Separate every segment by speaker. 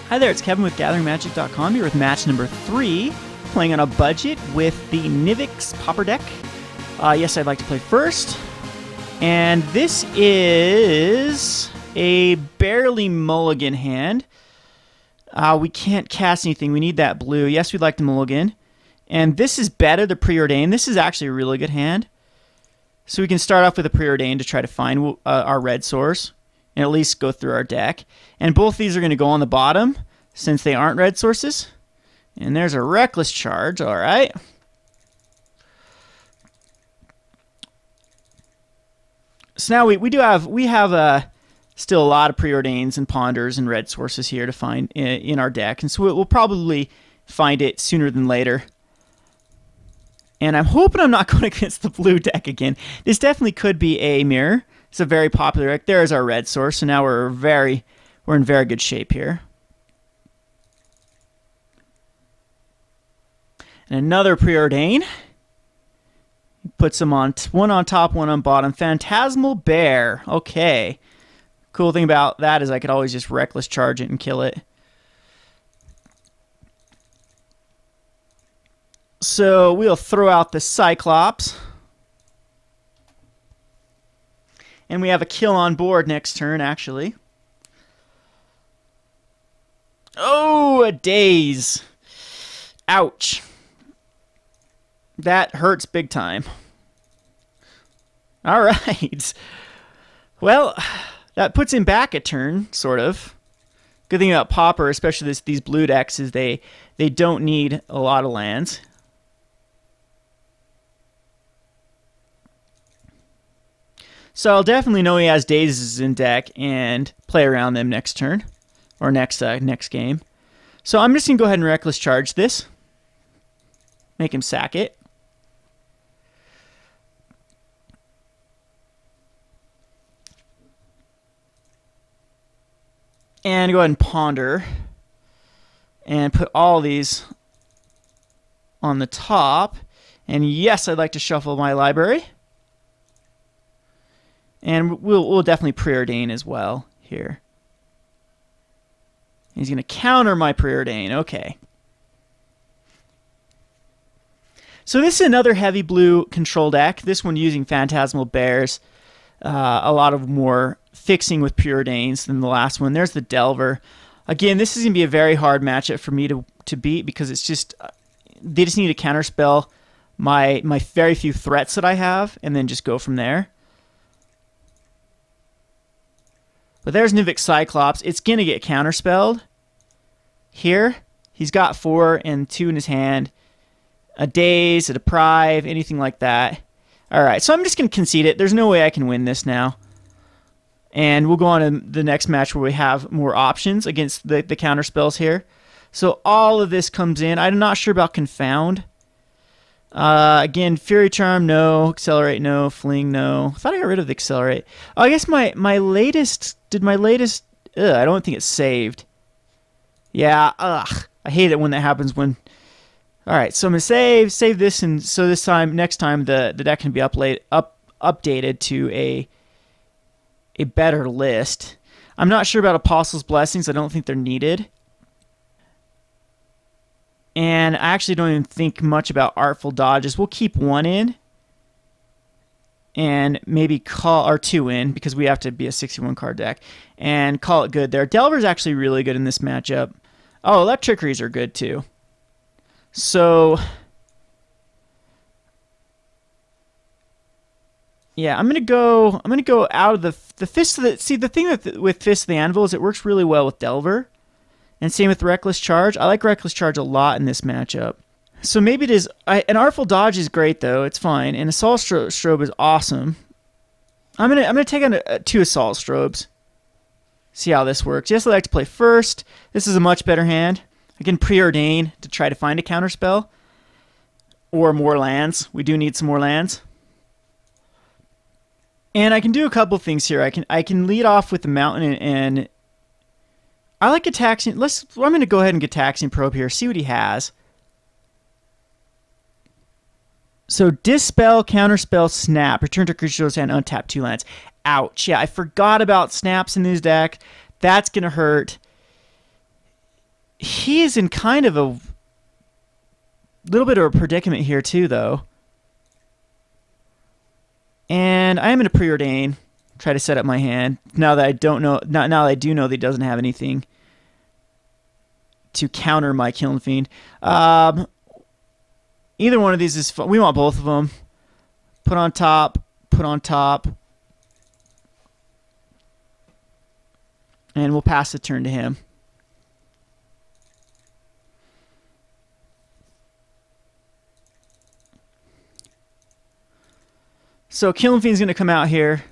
Speaker 1: Hi there, it's Kevin with GatheringMagic.com here with match number 3, playing on a budget with the Nivix Pauper deck. Yes, I'd like to play first. And this is a barely mulligan hand. We can't cast anything. We need that blue. Yes, we'd like to mulligan. And this is better, the Preordain. This is actually a really good hand. So we can start off with a Preordain to try to find our red source and at least go through our deck. And both these are going to go on the bottom since they aren't red sources. And there's a Reckless Charge, all right. So now we have still a lot of Preordains and Ponders and red sources here to find in our deck, and so we'll probably find it sooner than later. And I'm hoping I'm not going against the blue deck again. This definitely could be a mirror. It's a very popular deck. There's our red source, so now we're in very good shape here. And another Preordain. Puts them on one on top, one on bottom. Phantasmal Bear. Okay. Cool thing about that is I could always just Reckless Charge it and kill it. So we'll throw out the Cyclops. And we have a kill on board next turn, actually. Oh, a Daze. Ouch. That hurts big time. All right. Well, that puts him back a turn, sort of. Good thing about Pauper, especially these blue decks, is they don't need a lot of lands. So I'll definitely know he has Dazes in deck and play around them next turn or next game. So I'm just gonna go ahead and Reckless Charge this. Make him sack it. And go ahead and Ponder. And put all these on the top. And yes, I'd like to shuffle my library. And we'll definitely Preordain as well here. He's going to counter my Preordain. Okay. So this is another heavy blue control deck. This one using Phantasmal Bears. A lot of more fixing with Preordains than the last one. There's the Delver. Again, this is going to be a very hard matchup for me to beat because it's just they just need to counterspell my very few threats that I have and then just go from there. But there's Nivix Cyclops. It's going to get counterspelled. Here, he's got 4 and 2 in his hand. A Daze, a Deprive, anything like that. Alright, so I'm just going to concede it. There's no way I can win this now. And we'll go on to the next match where we have more options against the counterspells here. So all of this comes in. I'm not sure about Confound. Again, Fury Charm, no. Accelerate, no. Fling, no. I thought I got rid of the Accelerate. Oh, I guess my latest... Did my latest... I don't think it's saved. Yeah, ugh. I hate it when that happens when... Alright, so I'm going to save this, and so this time, next time, the deck can be updated to a better list. I'm not sure about Apostle's Blessings. I don't think they're needed. And I actually don't even think much about Artful Dodges. We'll keep 1 in. And maybe call or 2 in because we have to be a 61 card deck. And call it good there. Delver's actually really good in this matchup. Oh, Electrickeries are good too. So yeah, I'm gonna go out of the Fist of the... See, the thing with Fist of the Anvil is it works really well with Delver. And same with Reckless Charge. I like Reckless Charge a lot in this matchup. So maybe it is... An Artful Dodge is great, though. It's fine. And Assault Strobe is awesome. I'm gonna take on 2 Assault Strobes. See how this works. Yes, I like to play first. This is a much better hand. I can Preordain to try to find a counterspell. Or more lands. We do need some more lands. And I can do a couple things here. I can lead off with the Mountain and I like Gitaxian. I'm going to go ahead and Gitaxian Probe here. See what he has. So Dispel, Counterspell, Snap. Return to creature's hand, untap 2 lands. Ouch. Yeah, I forgot about snaps in this deck. That's going to hurt. He is in kind of a little bit of a predicament here too, though. And I am going to Preordain. Try to set up my hand now that I don't know. Now that I do know that he doesn't have anything to counter my Kiln Fiend. Either one of these is fun. We want both of them. Put on top. Put on top. And we'll pass the turn to him. So Kiln Fiend's going to come out here.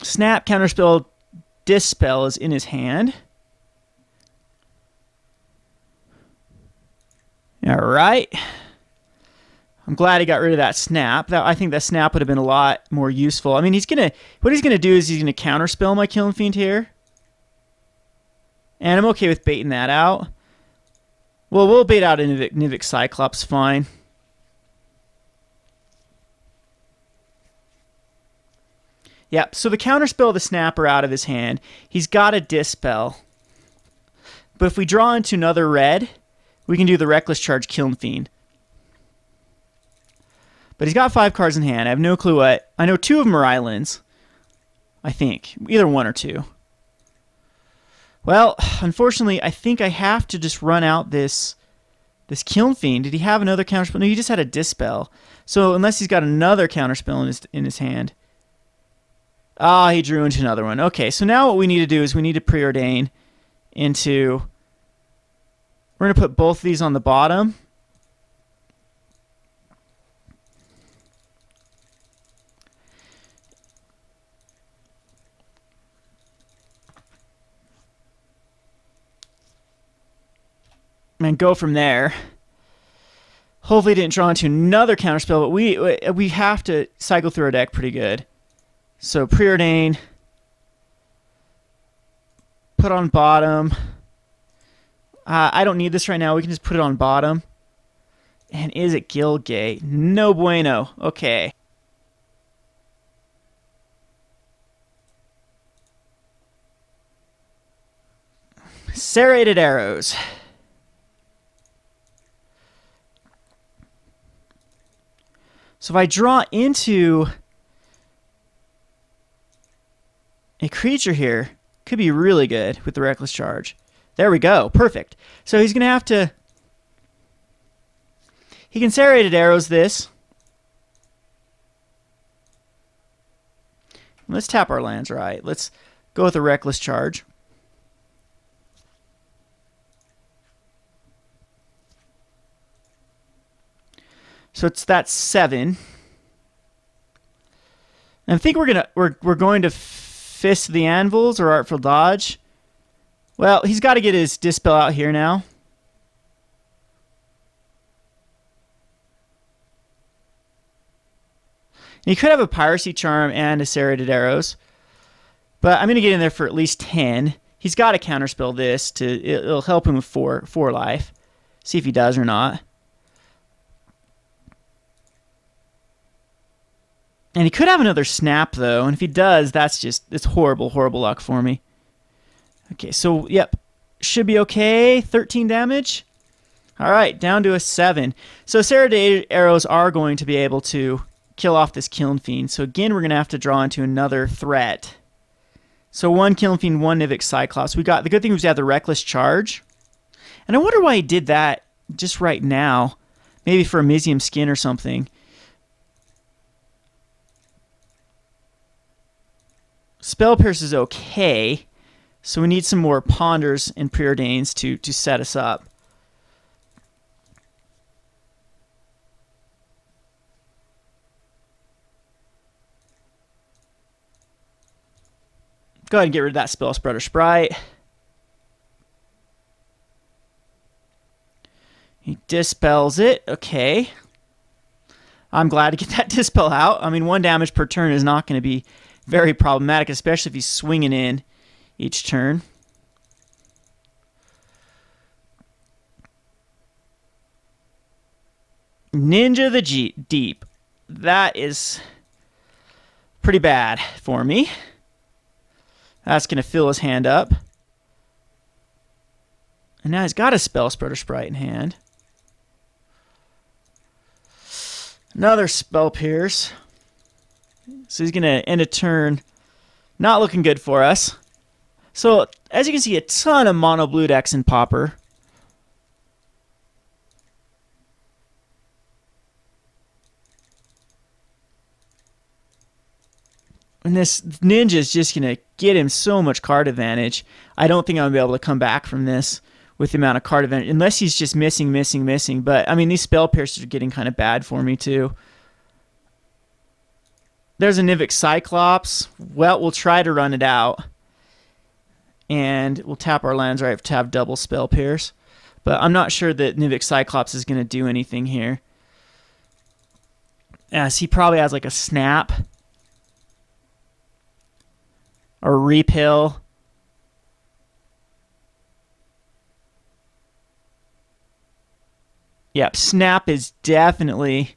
Speaker 1: Snap, Counterspell, Dispel is in his hand. All right. I'm glad he got rid of that snap. I think that snap would have been a lot more useful. I mean, what he's gonna do is he's gonna counterspell my Kiln Fiend here, and I'm okay with baiting that out. Well, we'll bait out a Nivix Cyclops, fine. Yep. So the counterspell the snapper out of his hand. He's got a Dispel, but if we draw into another red, we can do the Reckless Charge Kiln Fiend. But he's got 5 cards in hand. I have no clue what. I know 2 of them are islands. I think. Either 1 or 2. Well, unfortunately, I think I have to just run out this Kiln Fiend. Did he have another counterspell? No, he just had a Dispel. So unless he's got another counterspell in his hand. Ah, he drew into another one. Okay, so now what we need to do is we need to Preordain into... We're going to put both of these on the bottom. And go from there. Hopefully didn't draw into another counterspell, but we have to cycle through our deck pretty good. So Preordain, put on bottom. I don't need this right now. We can just put it on bottom. And Izzet Guildgate? No bueno. Okay. Serrated Arrows. So if I draw into a creature here, could be really good with the Reckless Charge. There we go. Perfect. So he's going to have to... He can Serrated Arrows this. Let's tap our lands right. Let's go with a Reckless Charge. So that's 7. And I think we're going to Fist the Anvils or Artful Dodge. Well, he's got to get his Dispel out here now. And he could have a Piracy Charm and a Serrated Arrows. But I'm going to get in there for at least 10. He's got to counterspell this. It'll help him with 4 life. See if he does or not. And he could have another snap, though. And if he does, it's horrible, horrible luck for me. Okay, so, yep. Should be okay. 13 damage. All right, down to a 7. So Serrated Arrows are going to be able to kill off this Kiln Fiend. So again, we're going to have to draw into another threat. So 1 Kiln Fiend, 1 Nivix Cyclops. The good thing was we had the Reckless Charge. And I wonder why he did that just right now. Maybe for a Mizium Skin or something. Spell Pierce is okay, so we need some more Ponders and Preordains to set us up. Go ahead and get rid of that Spell Spreader Sprite. He dispels it. Okay. I'm glad to get that Dispel out. I mean, 1 damage per turn is not going to be very problematic, especially if he's swinging in each turn. Ninja the Deep. That is pretty bad for me. That's going to fill his hand up. And now he's got a Spell Spreader Sprite in hand. Another Spell Pierce. So he's going to end a turn not looking good for us. So, as you can see, a ton of mono blue decks in Pauper. And this Ninja is just going to get him so much card advantage. I don't think I'm going to be able to come back from this with the amount of card advantage, unless he's just missing. But, I mean, these Spell Piercers are getting kind of bad for me, too. There's a Nivix Cyclops. Well, we'll try to run it out. And we'll tap our lands right to have double Spell Pierce. But I'm not sure that Nivix Cyclops is going to do anything here. As he probably has like a Snap. Or Repill. Yep, Snap is definitely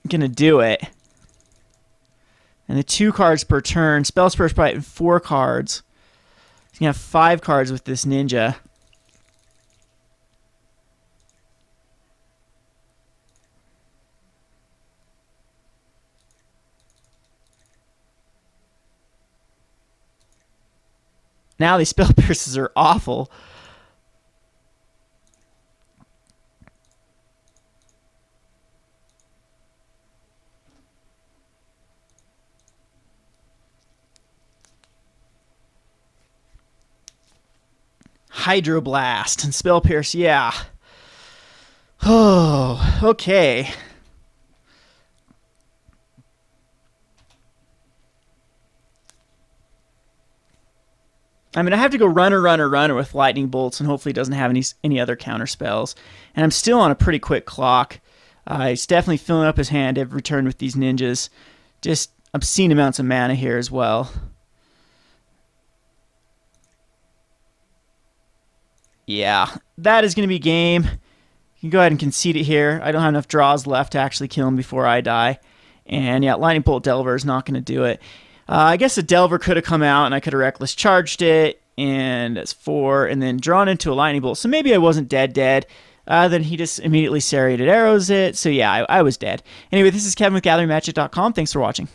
Speaker 1: gonna do it. And the 2 cards per turn. Spell Spreader Sprite and 4 cards. He's gonna have 5 cards with this Ninja. Now these Spell Pierces are awful. Hydroblast and Spell Pierce, yeah. Oh, okay. I mean, I have to go runner with Lightning Bolts, and hopefully it doesn't have any other counter spells. And I'm still on a pretty quick clock. He's definitely filling up his hand every turn with these Ninjas. Just obscene amounts of mana here as well. Yeah, that is going to be game. You can go ahead and concede it here. I don't have enough draws left to actually kill him before I die. And yeah, Lightning Bolt Delver is not going to do it. I guess a Delver could have come out and I could have Reckless Charged it. And that's 4. And then drawn into a Lightning Bolt. So maybe I wasn't dead. Then he just immediately serrated arrows it. So yeah, I was dead. Anyway, this is Kevin with GatheringMagic.com. Thanks for watching.